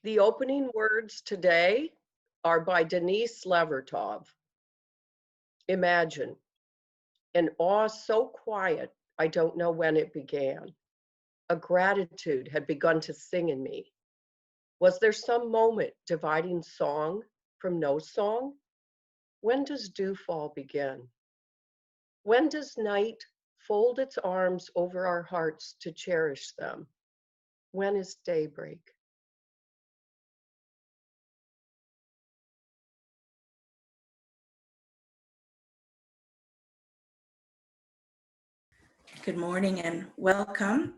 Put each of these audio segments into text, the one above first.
The opening words today are by Denise Levertov. Imagine, an awe so quiet, I don't know when it began. A gratitude had begun to sing in me. Was there some moment dividing song from no song? When does dewfall begin? When does night fold its arms over our hearts to cherish them? When is daybreak? Good morning and welcome.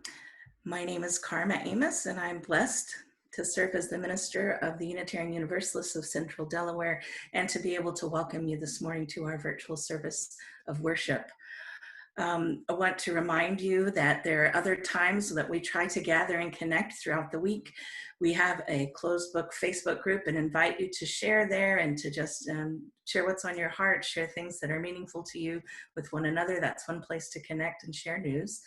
My name is Karma Amos, and I'm blessed to serve as the minister of the Unitarian Universalists of Central Delaware and to be able to welcome you this morning to our virtual service of worship. I want to remind you that there are other times that we try to gather and connect throughout the week. We have a closed book Facebook group and invite you to share there and to just share what's on your heart, share things that are meaningful to you with one another. That's one place to connect and share news.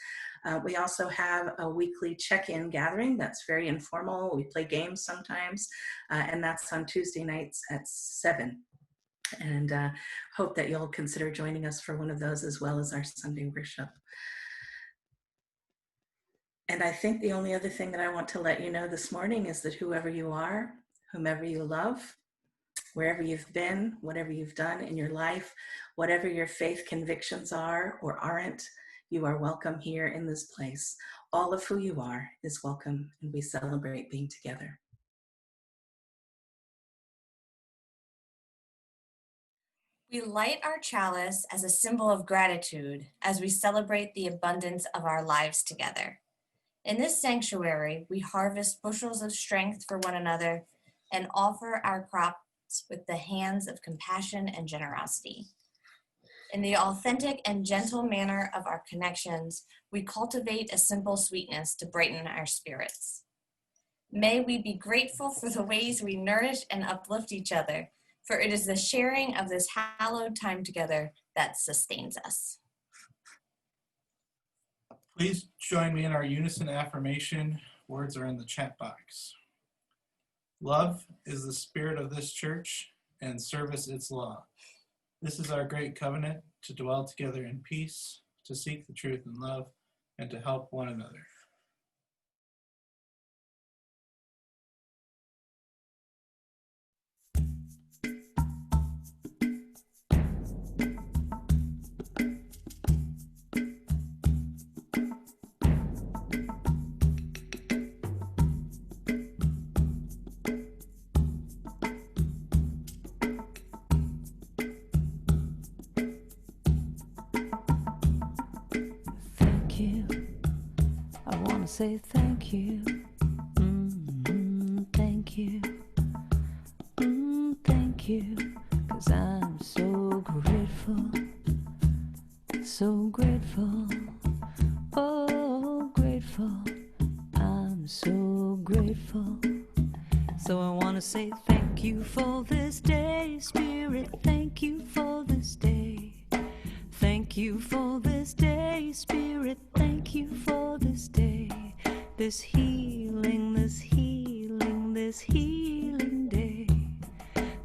We also have a weekly check-in gathering that's very informal. We play games sometimes, and that's on Tuesday nights at 7. And hope that you'll consider joining us for one of those as well as our Sunday worship. And I think the only other thing that I want to let you know this morning is that whoever you are, whomever you love, wherever you've been, whatever you've done in your life, whatever your faith convictions are or aren't, you are welcome here in this place. All of who you are is welcome, and we celebrate being together. We light our chalice as a symbol of gratitude as we celebrate the abundance of our lives together. In this sanctuary, we harvest bushels of strength for one another and offer our crops with the hands of compassion and generosity. In the authentic and gentle manner of our connections, we cultivate a simple sweetness to brighten our spirits. May we be grateful for the ways we nourish and uplift each other, for it is the sharing of this hallowed time together that sustains us. Please join me in our unison affirmation. Words are in the chat box. Love is the spirit of this church, and service its law. This is our great covenant, to dwell together in peace, to seek the truth in love, and to help one another. Say thank you, thank you, thank you, 'cause I'm so grateful, oh grateful, I'm so grateful. So I want to say thank you for this day, Spirit, thank you for this day. Thank you for this day, Spirit, thank you for this day. This healing, this healing, this healing day.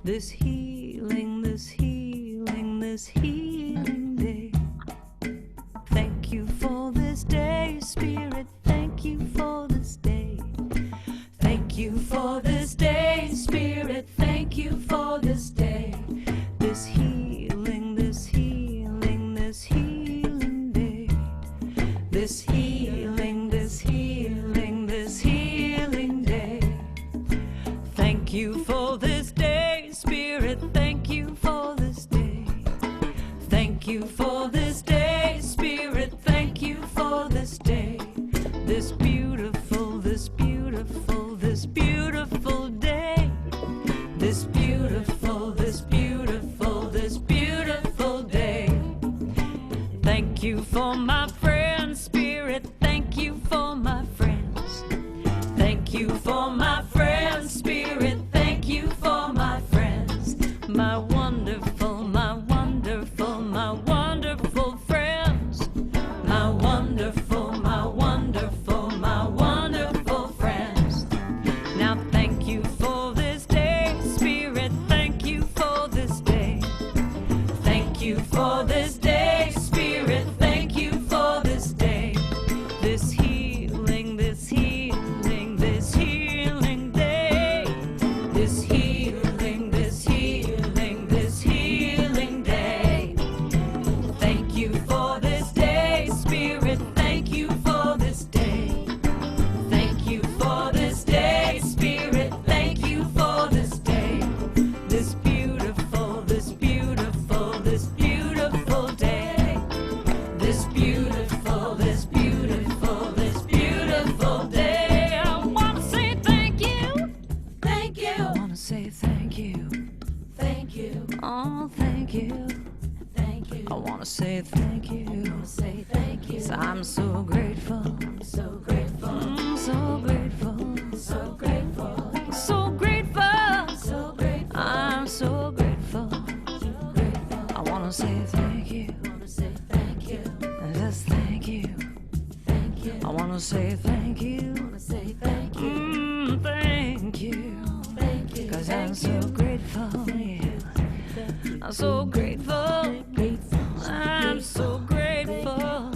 This healing, this healing, this healing day. Thank you for this day, Spirit, thank you for this day. Thank you for this day, Spirit, thank you for this day. This healing, this healing, this healing day. This healing, this healing, this healing day. Thank you for this day, Spirit, thank you for this day. Thank you for this day, Spirit, thank you for this day. This beautiful, this beautiful, this beautiful day. This beautiful, this beautiful, this beautiful day. Thank you for my friends, Spirit, thank you for my friends. Thank you for my friends, Spirit, thank you for my friends. My wonderful, my wonderful, my wonderful friends. My wonderful, my wonderful, my wonderful friends. Now thank you say thank you. So I'm so grateful. So grateful. So grateful. So grateful. So grateful. So grateful. I'm so grateful. I wanna say thank you. Just thank you. I wanna say thank you. Thank you. Cause I'm so grateful. Yeah. I'm so grateful. I'm so grateful.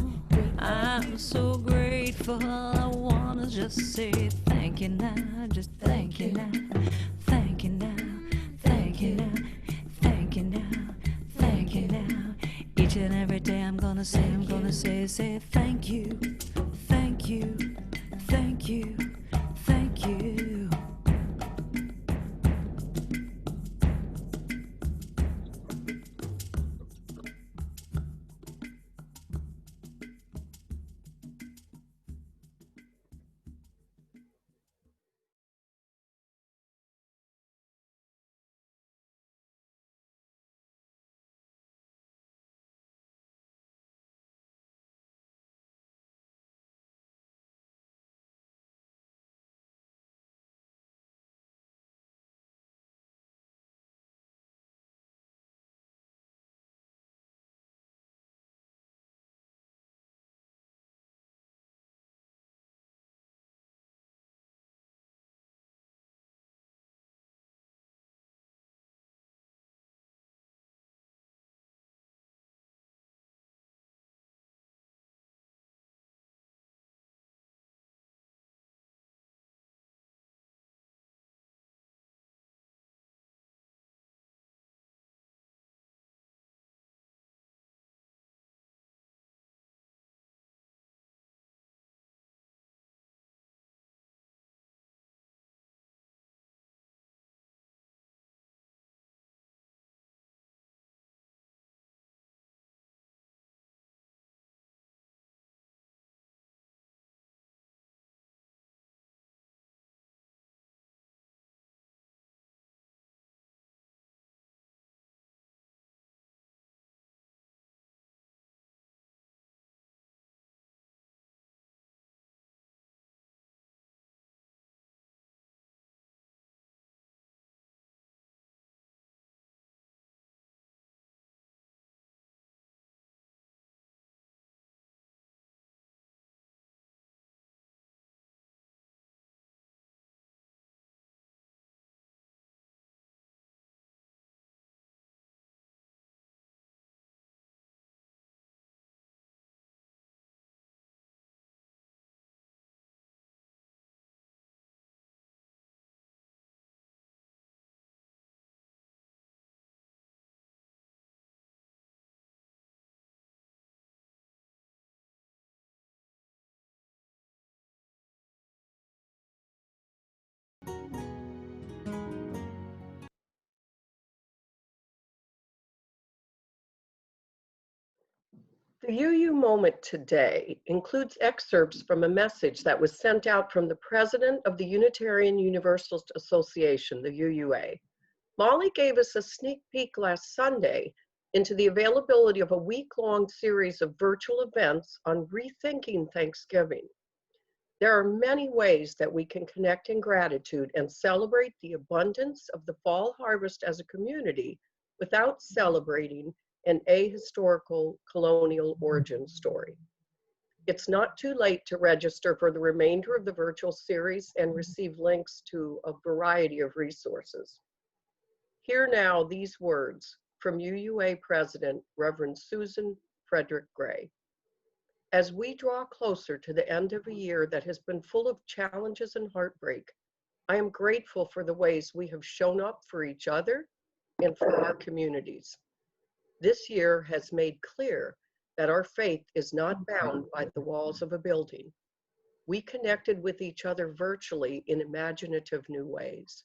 I'm so grateful. I wanna just say thank you now. Just thank you now. Thank you now. Thank you now. Thank you now. Thank you now. Each and every day I'm gonna say thank you. Thank you. Thank you. Thank you. The UU moment today includes excerpts from a message that was sent out from the president of the Unitarian Universalist Association, the UUA. Molly gave us a sneak peek last Sunday into the availability of a week-long series of virtual events on rethinking Thanksgiving. There are many ways that we can connect in gratitude and celebrate the abundance of the fall harvest as a community without celebrating an ahistorical colonial origin story. It's not too late to register for the remainder of the virtual series and receive links to a variety of resources. Hear now these words from UUA President, Reverend Susan Frederick Gray. As we draw closer to the end of a year that has been full of challenges and heartbreak, I am grateful for the ways we have shown up for each other and for our communities. This year has made clear that our faith is not bound by the walls of a building. We connected with each other virtually in imaginative new ways.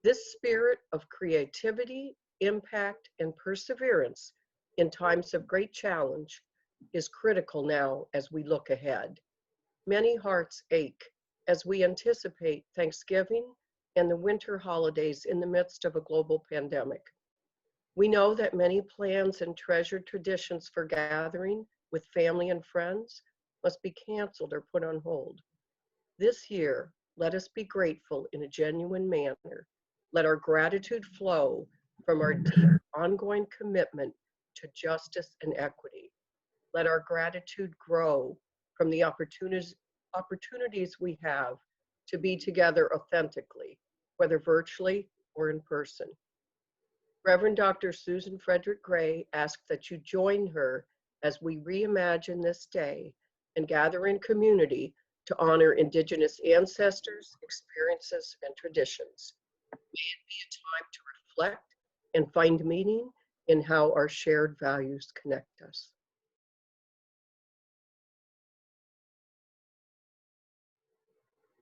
This spirit of creativity, impact, and perseverance in times of great challenge is critical now as we look ahead. Many hearts ache as we anticipate Thanksgiving and the winter holidays in the midst of a global pandemic. We know that many plans and treasured traditions for gathering with family and friends must be canceled or put on hold. This year, let us be grateful in a genuine manner. Let our gratitude flow from our deep, ongoing commitment to justice and equity. Let our gratitude grow from the opportunities we have to be together authentically, whether virtually or in person. Reverend Dr. Susan Frederick Gray asks that you join her as we reimagine this day and gather in community to honor Indigenous ancestors, experiences, and traditions. May it be a time to reflect and find meaning in how our shared values connect us.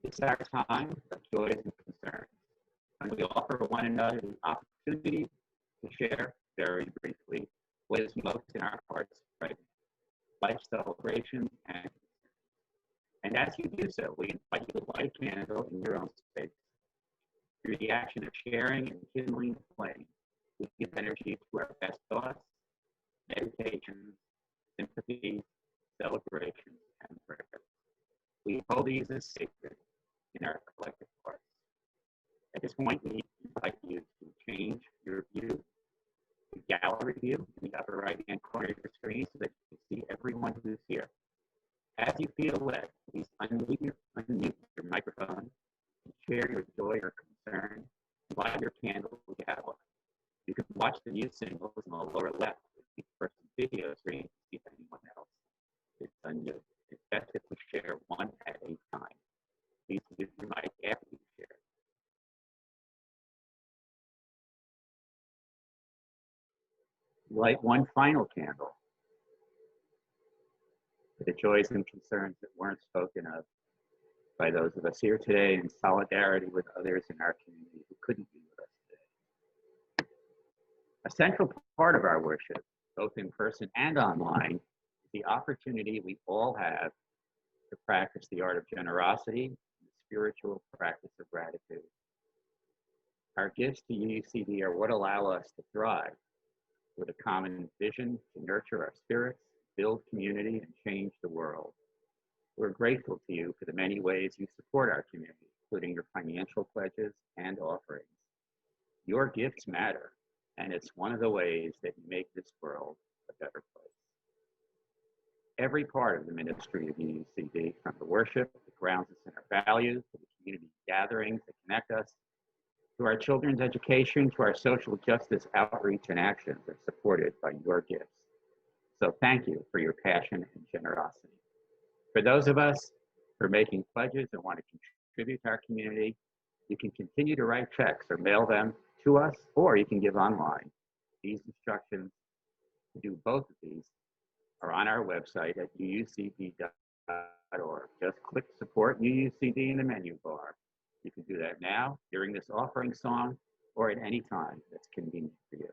It's our time of joys and concerns, and we offer one another the opportunity to share very briefly what is most in our hearts right now, life celebrations and as you do so, we invite you to light a candle in your own space. Through the action of sharing and kindling the flame, we give energy to our best thoughts, meditations, sympathies, celebrations, and prayers. We hold these as sacred in our collective hearts. At this point, we invite you to change your view, the gallery view in the upper right-hand corner of your screen so that you can see everyone who's here. As you feel led, please unmute your microphone, and share your joy or concern, and light your candle with Gala. You can watch the news symbols in the lower left of each person's video screen to see if anyone else is unmuted. It's best if we share one at a time. Please mute your mic after you share. Light one final candle for the joys and concerns that weren't spoken of by those of us here today, in solidarity with others in our community who couldn't be with us today. A central part of our worship, both in person and online, is the opportunity we all have to practice the art of generosity and the spiritual practice of gratitude. Our gifts to UUCD are what allow us to thrive with a common vision to nurture our spirits, build community, and change the world. We're grateful to you for the many ways you support our community, including your financial pledges and offerings. Your gifts matter, and it's one of the ways that you make this world a better place. Every part of the ministry of UUCD, from the worship that grounds us in our values, to the community gatherings that connect us, to our children's education, to our social justice outreach and actions, are supported by your gifts. So thank you for your passion and generosity. For those of us who are making pledges and want to contribute to our community, you can continue to write checks or mail them to us, or you can give online. These instructions to do both of these are on our website at uucd.org. Just click Support UUCD in the menu bar. You can do that now, during this offering song, or at any time that's convenient for you.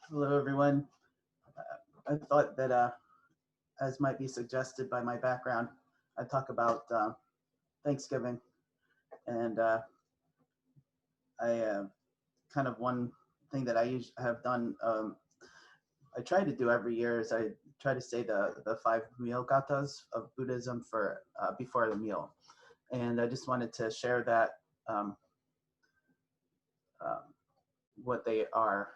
Hello, everyone. I thought that, as might be suggested by my background, I'd talk about Thanksgiving. And kind of one thing that I have done, I try to do every year is I try to say the 5 meal gathas of Buddhism for before the meal. And I just wanted to share that, what they are.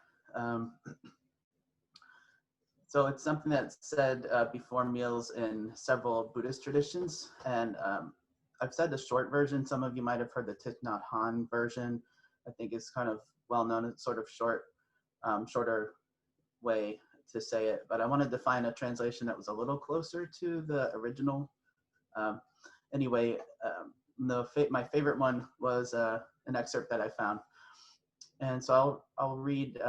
So it's something that's said before meals in several Buddhist traditions. And I've said the short version. Some of you might have heard the Thich Nhat Hanh version. I think it's kind of well known. It's sort of shorter way to say it. But I wanted to find a translation that was a little closer to the original. Anyway, my favorite one was an excerpt that I found. And so I'll read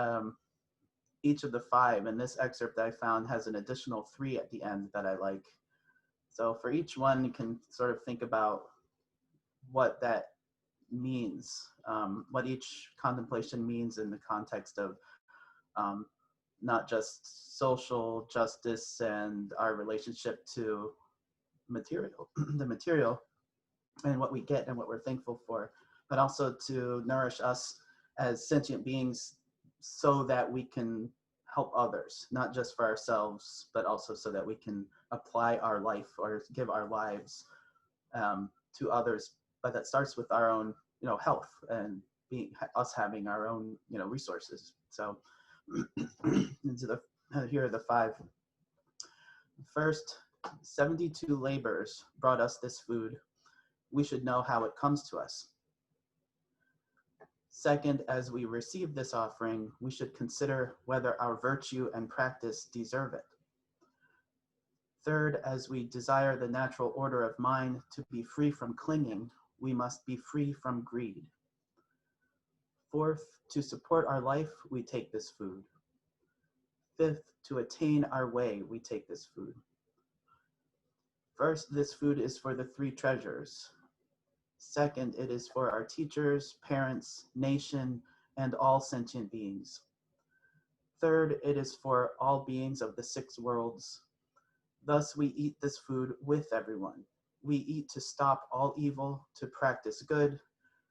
each of the 5, and this excerpt that I found has an additional 3 at the end that I like. So for each one, you can sort of think about what that means, what each contemplation means in the context of not just social justice and our relationship to material, the material and what we get and what we're thankful for, but also to nourish us as sentient beings so that we can help others, not just for ourselves, but also so that we can apply our life or give our lives to others. But that starts with our own, health and us having our own, resources. So here are the 5. First, 72 laborers brought us this food. We should know how it comes to us. Second, as we receive this offering, we should consider whether our virtue and practice deserve it. Third, as we desire the natural order of mind to be free from clinging, we must be free from greed. Fourth, to support our life, we take this food. Fifth, to attain our way, we take this food. First, this food is for the 3 treasures. Second, it is for our teachers, parents, nation, and all sentient beings. Third, it is for all beings of the 6 worlds. Thus, we eat this food with everyone. We eat to stop all evil, to practice good,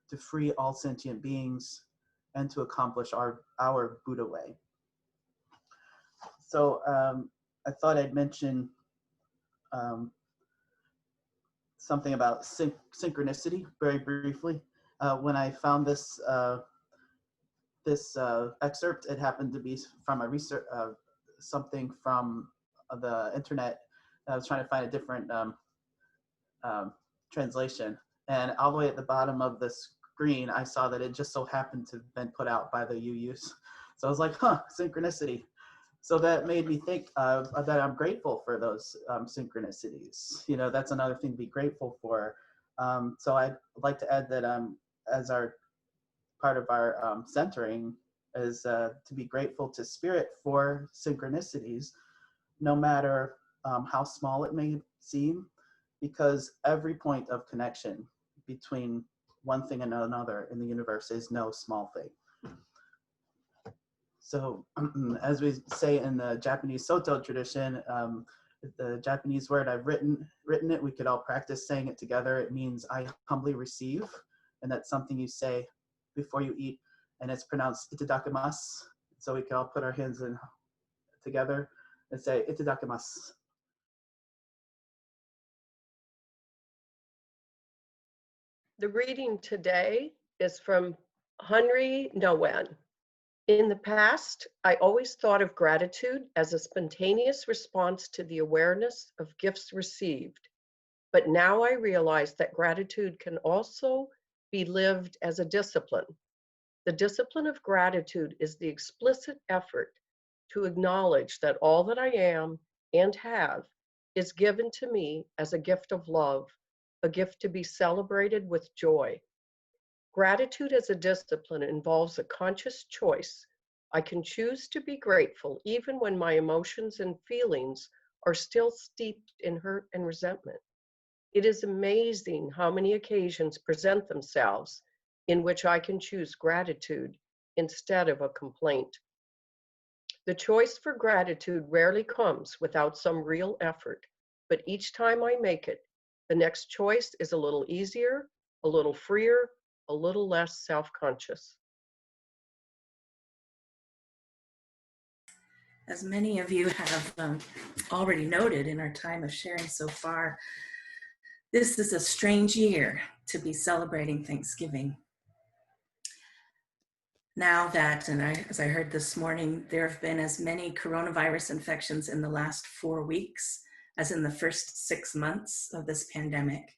to free all sentient beings, and to accomplish our Buddha way. So I thought I'd mention something about synchronicity very briefly. When I found this excerpt, it happened to be from a research, something from the internet. I was trying to find a different translation, and all the way at the bottom of the screen, I saw that it just so happened to have been put out by the UUs. So I was like, synchronicity. So that made me think that I'm grateful for those synchronicities. That's another thing to be grateful for. So I'd like to add that as our part of our centering is to be grateful to Spirit for synchronicities, no matter how small it may seem, because every point of connection between one thing and another in the universe is no small thing. So as we say in the Japanese Soto tradition, the Japanese word I've written it, we could all practice saying it together. It means I humbly receive, and that's something you say before you eat, and it's pronounced itadakimasu. So we can all put our hands in together and say itadakimasu. The reading today is from Henry Nouwen. In the past, I always thought of gratitude as a spontaneous response to the awareness of gifts received. But now I realize that gratitude can also be lived as a discipline. The discipline of gratitude is the explicit effort to acknowledge that all that I am and have is given to me as a gift of love, a gift to be celebrated with joy. Gratitude as a discipline involves a conscious choice. I can choose to be grateful even when my emotions and feelings are still steeped in hurt and resentment. It is amazing how many occasions present themselves in which I can choose gratitude instead of a complaint. The choice for gratitude rarely comes without some real effort, but each time I make it, the next choice is a little easier, a little freer, a little less self-conscious. As many of you have already noted in our time of sharing so far, this is a strange year to be celebrating Thanksgiving. Now that, as I heard this morning, there have been as many coronavirus infections in the last 4 weeks as in the first 6 months of this pandemic.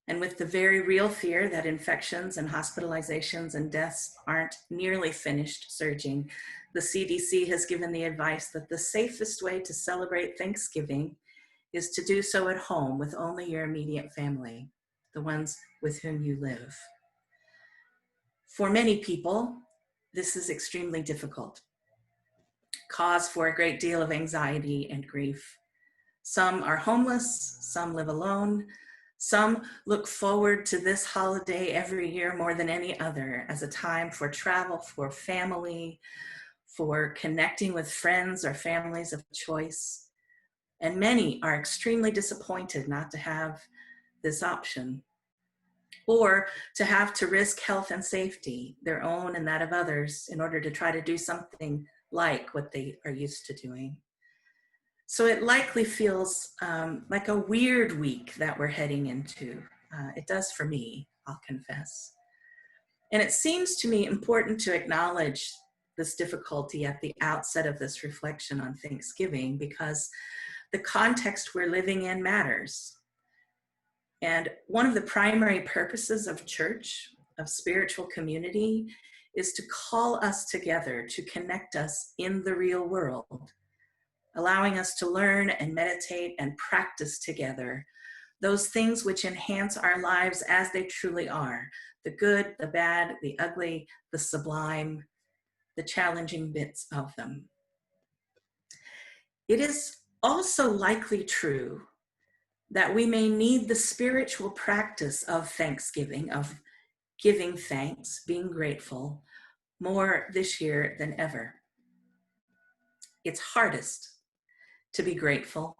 And with the very real fear that infections and hospitalizations and deaths aren't nearly finished surging, the CDC has given the advice that the safest way to celebrate Thanksgiving is to do so at home with only your immediate family, the ones with whom you live. For many people, this is extremely difficult, cause for a great deal of anxiety and grief. Some are homeless, some live alone, some look forward to this holiday every year more than any other as a time for travel, for family, for connecting with friends or families of choice. And many are extremely disappointed not to have this option, or to have to risk health and safety, their own and that of others, in order to try to do something like what they are used to doing. So it likely feels like a weird week that we're heading into. It does for me, I'll confess. And it seems to me important to acknowledge this difficulty at the outset of this reflection on Thanksgiving, because the context we're living in matters. And one of the primary purposes of church, of spiritual community, is to call us together, to connect us in the real world, allowing us to learn and meditate and practice together those things which enhance our lives as they truly are: the good, the bad, the ugly, the sublime, the challenging bits of them. It is also likely true that we may need the spiritual practice of thanksgiving, of giving thanks, being grateful, more this year than ever. It's hardest to be grateful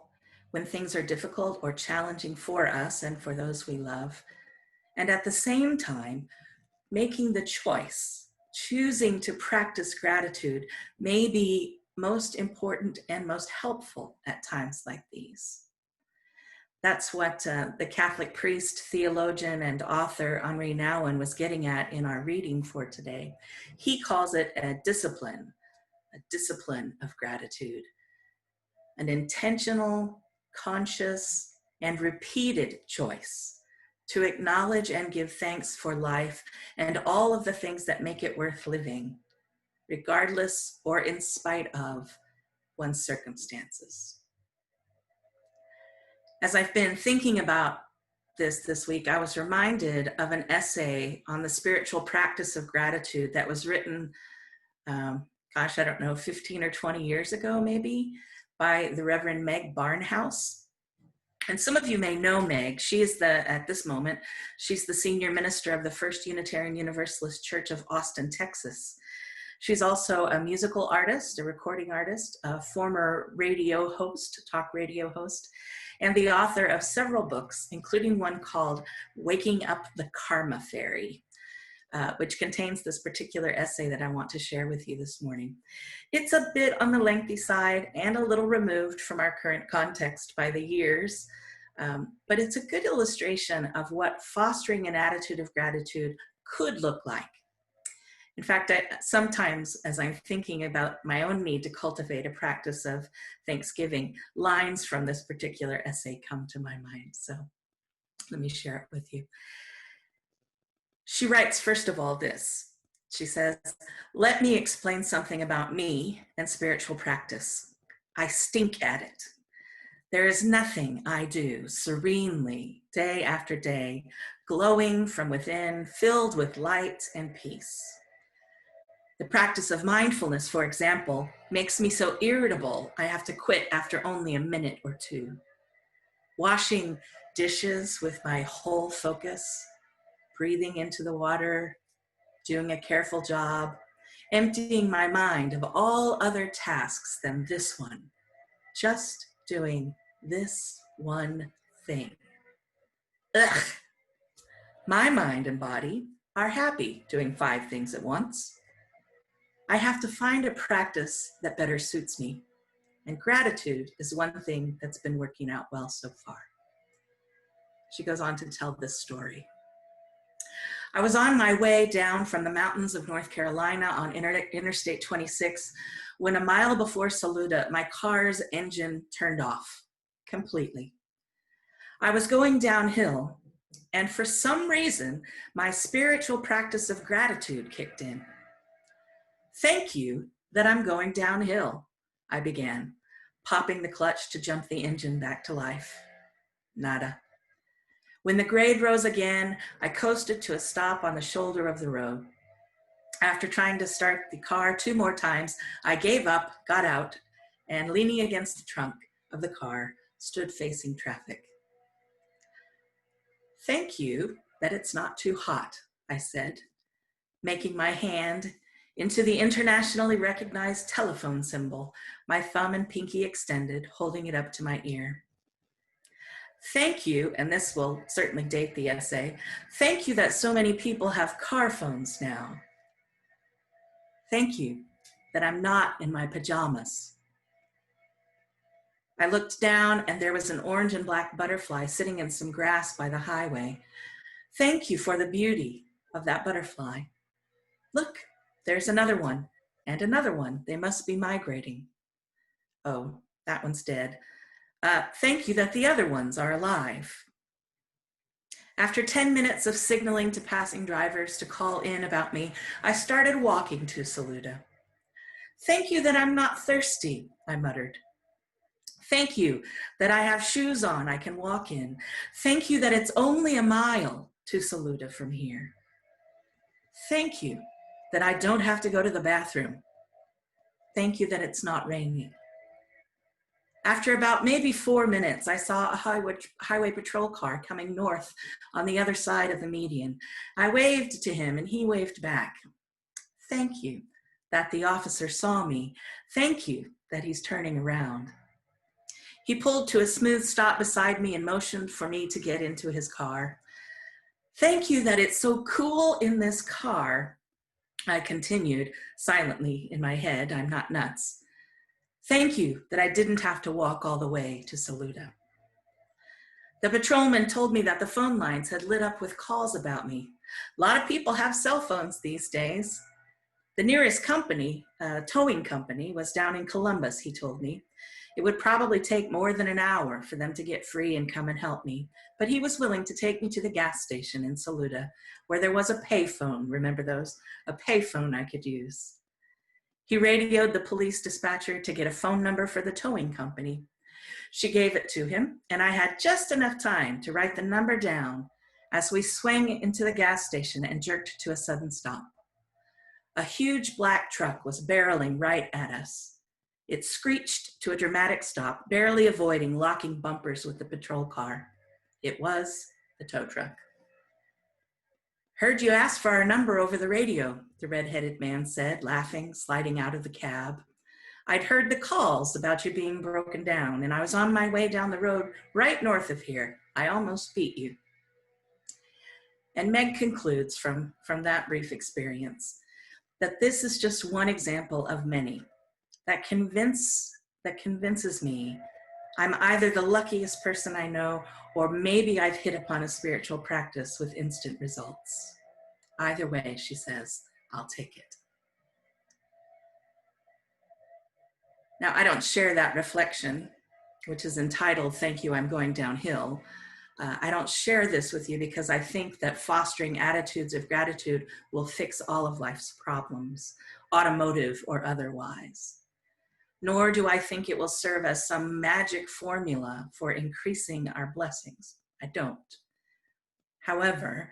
when things are difficult or challenging for us and for those we love. And at the same time, making the choice, choosing to practice gratitude, may be most important and most helpful at times like these. That's what the Catholic priest, theologian, and author Henri Nouwen was getting at in our reading for today. He calls it a discipline of gratitude, an intentional, conscious, and repeated choice to acknowledge and give thanks for life and all of the things that make it worth living, regardless or in spite of one's circumstances. As I've been thinking about this week, I was reminded of an essay on the spiritual practice of gratitude that was written, 15 or 20 years ago, maybe, by the Reverend Meg Barnhouse. And some of you may know Meg. She is at this moment, she's the senior minister of the First Unitarian Universalist Church of Austin, Texas. She's also a musical artist, a recording artist, a former radio host, talk radio host, and the author of several books, including one called Waking Up the Karma Fairy, which contains this particular essay that I want to share with you this morning. It's a bit on the lengthy side and a little removed from our current context by the years, but it's a good illustration of what fostering an attitude of gratitude could look like. In fact, sometimes as I'm thinking about my own need to cultivate a practice of Thanksgiving, lines from this particular essay come to my mind. So let me share it with you. She writes, first of all, this. She says, "Let me explain something about me and spiritual practice. I stink at it. There is nothing I do serenely, day after day, glowing from within, filled with light and peace. The practice of mindfulness, for example, makes me so irritable I have to quit after only a minute or two. Washing dishes with my whole focus, breathing into the water, doing a careful job, emptying my mind of all other tasks than this one, just doing this one thing. Ugh. My mind and body are happy doing 5 things at once. I have to find a practice that better suits me, and gratitude is one thing that's been working out well so far." She goes on to tell this story. "I was on my way down from the mountains of North Carolina on Interstate 26 when a mile before Saluda, my car's engine turned off completely. I was going downhill, and for some reason, my spiritual practice of gratitude kicked in. Thank you that I'm going downhill, I began, popping the clutch to jump the engine back to life. Nada. When the grade rose again, I coasted to a stop on the shoulder of the road. After trying to start the car 2 more times, I gave up, got out, and leaning against the trunk of the car, stood facing traffic. Thank you that it's not too hot, I said, making my hand into the internationally recognized telephone symbol, my thumb and pinky extended, holding it up to my ear. Thank you, and this will certainly date the essay, thank you that so many people have car phones now. Thank you that I'm not in my pajamas. I looked down and there was an orange and black butterfly sitting in some grass by the highway. Thank you for the beauty of that butterfly. Look, there's another one and another one. They must be migrating. Oh, that one's dead. Thank you that the other ones are alive. After 10 minutes of signaling to passing drivers to call in about me, I started walking to Saluda. Thank you that I'm not thirsty, I muttered. Thank you that I have shoes on I can walk in. Thank you that it's only a mile to Saluda from here. Thank you that I don't have to go to the bathroom. Thank you that it's not raining. After about maybe 4 minutes, I saw a highway patrol car coming north on the other side of the median. I waved to him and he waved back. Thank you that the officer saw me. Thank you that he's turning around. He pulled to a smooth stop beside me and motioned for me to get into his car. Thank you that it's so cool in this car, I continued silently in my head. I'm not nuts. Thank you that I didn't have to walk all the way to Saluda. The patrolman told me that the phone lines had lit up with calls about me. A lot of people have cell phones these days. The nearest company, a towing company, was down in Columbus, he told me. It would probably take more than an hour for them to get free and come and help me, but he was willing to take me to the gas station in Saluda, where there was a payphone, remember those? A payphone I could use. He radioed the police dispatcher to get a phone number for the towing company. She gave it to him, and I had just enough time to write the number down as we swung into the gas station and jerked to a sudden stop. A huge black truck was barreling right at us. It screeched to a dramatic stop, barely avoiding locking bumpers with the patrol car. It was the tow truck. Heard you ask for our number over the radio, the red-headed man said, laughing, sliding out of the cab. I'd heard the calls about you being broken down, and I was on my way down the road right north of here. I almost beat you. And Meg concludes from that brief experience that this is just one example of many that convinces me I'm either the luckiest person I know, or maybe I've hit upon a spiritual practice with instant results. Either way, she says, I'll take it. Now, I don't share that reflection, which is entitled, Thank You, I'm Going Downhill. I don't share this with you because I think that fostering attitudes of gratitude will fix all of life's problems, automotive or otherwise. Nor do I think it will serve as some magic formula for increasing our blessings. I don't. However,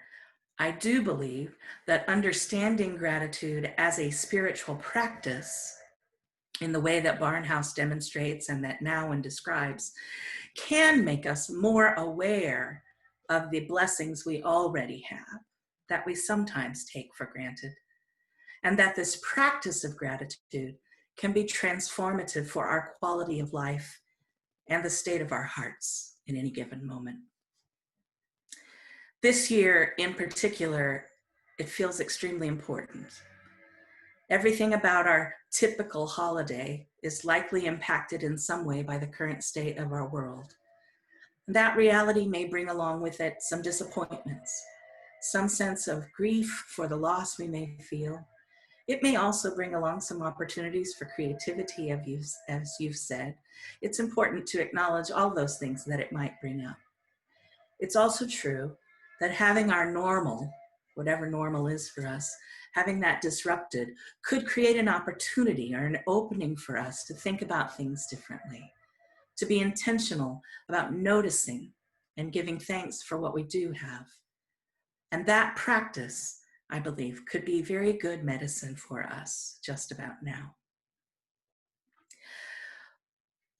I do believe that understanding gratitude as a spiritual practice in the way that Barnhouse demonstrates and that Nouwen describes can make us more aware of the blessings we already have that we sometimes take for granted, and that this practice of gratitude can be transformative for our quality of life and the state of our hearts in any given moment. This year in particular, it feels extremely important. Everything about our typical holiday is likely impacted in some way by the current state of our world. That reality may bring along with it some disappointments, some sense of grief for the loss we may feel. It may also bring along some opportunities for creativity, as you've said. It's important to acknowledge all those things that it might bring up. It's also true that having our normal, whatever normal is for us, having that disrupted could create an opportunity or an opening for us to think about things differently, to be intentional about noticing and giving thanks for what we do have. And that practice, I believe, could be very good medicine for us just about now.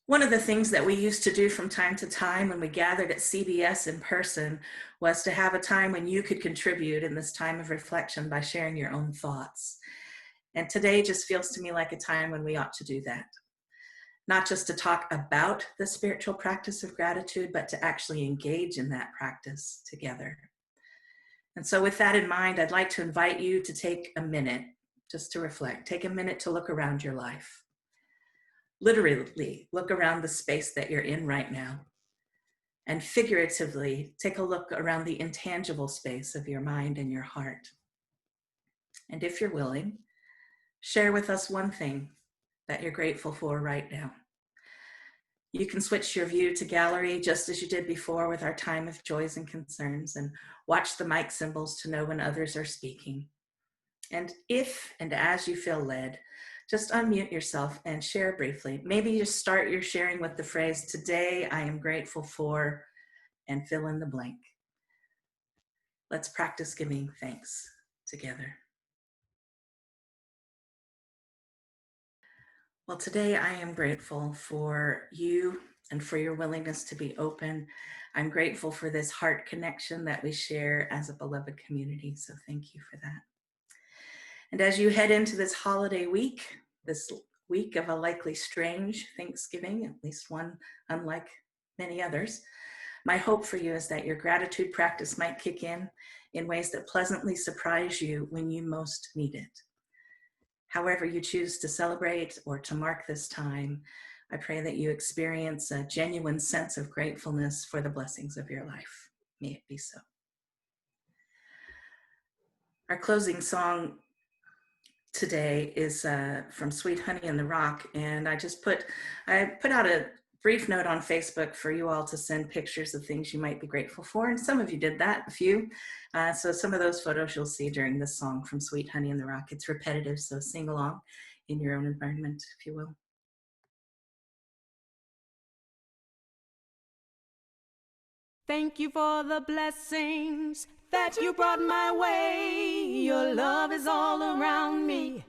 One of the things that we used to do from time to time when we gathered at CBS in person was to have a time when you could contribute in this time of reflection by sharing your own thoughts. And today just feels to me like a time when we ought to do that. Not just to talk about the spiritual practice of gratitude, but to actually engage in that practice together. And so with that in mind, I'd like to invite you to take a minute just to reflect. Take a minute to look around your life. Literally, look around the space that you're in right now. And figuratively, take a look around the intangible space of your mind and your heart. And if you're willing, share with us one thing that you're grateful for right now. You can switch your view to gallery just as you did before with our time of joys and concerns, and watch the mic symbols to know when others are speaking. And if and as you feel led, just unmute yourself and share briefly. Maybe just start your sharing with the phrase, "Today I am grateful for," and fill in the blank. Let's practice giving thanks together. Well, today I am grateful for you and for your willingness to be open. I'm grateful for this heart connection that we share as a beloved community, so thank you for that. And as you head into this holiday week, this week of a likely strange Thanksgiving, at least one unlike many others, my hope for you is that your gratitude practice might kick in ways that pleasantly surprise you when you most need it. However you choose to celebrate or to mark this time, I pray that you experience a genuine sense of gratefulness for the blessings of your life. May it be so. Our closing song today is from Sweet Honey in the Rock, and I put out a brief note on Facebook for you all to send pictures of things you might be grateful for, and some of you did that, a few. So some of those photos you'll see during this song from Sweet Honey in the Rock. It's repetitive, so sing along in your own environment, if you will. Thank you for the blessings that you brought my way. Your love is all around me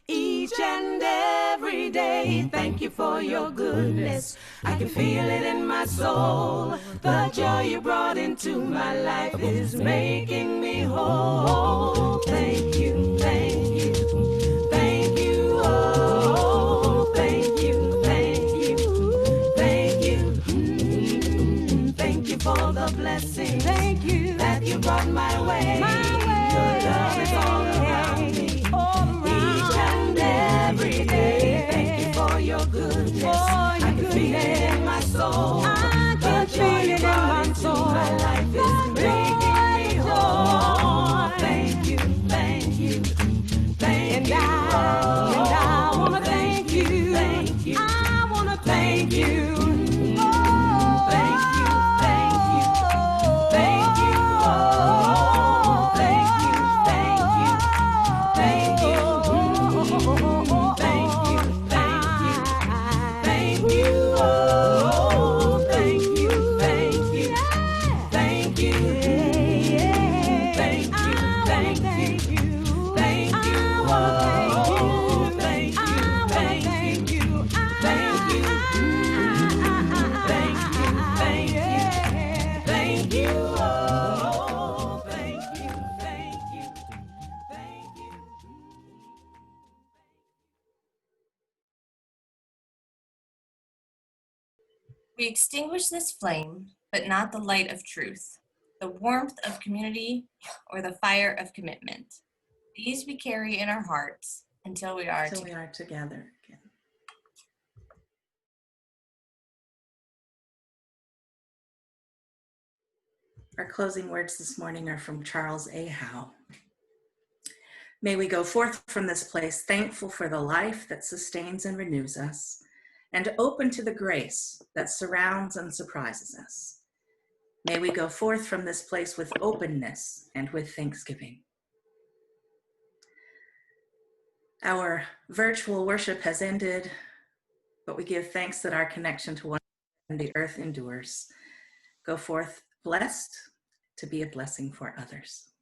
each and every day. Thank you for your goodness. I can feel it in my soul. The joy you brought into my life is making me whole. Thank you, thank you, thank you, oh, thank you, thank you, thank you. Thank you for the blessing. Thank you that you brought my way. Your love is all around me, each and every day. Thank you for your goodness. I can feel it in my soul. The joy you brought into my life is making me whole. Thank you, thank you, thank you. And I wanna thank you. Thank you. I wanna thank you. We extinguish this flame, but not the light of truth, the warmth of community, or the fire of commitment. These we carry in our hearts until we are together again. Our closing words this morning are from Charles A. Howe. May we go forth from this place thankful for the life that sustains and renews us, and open to the grace that surrounds and surprises us. May we go forth from this place with openness and with thanksgiving. Our virtual worship has ended, but we give thanks that our connection to one another and the earth endures. Go forth blessed to be a blessing for others.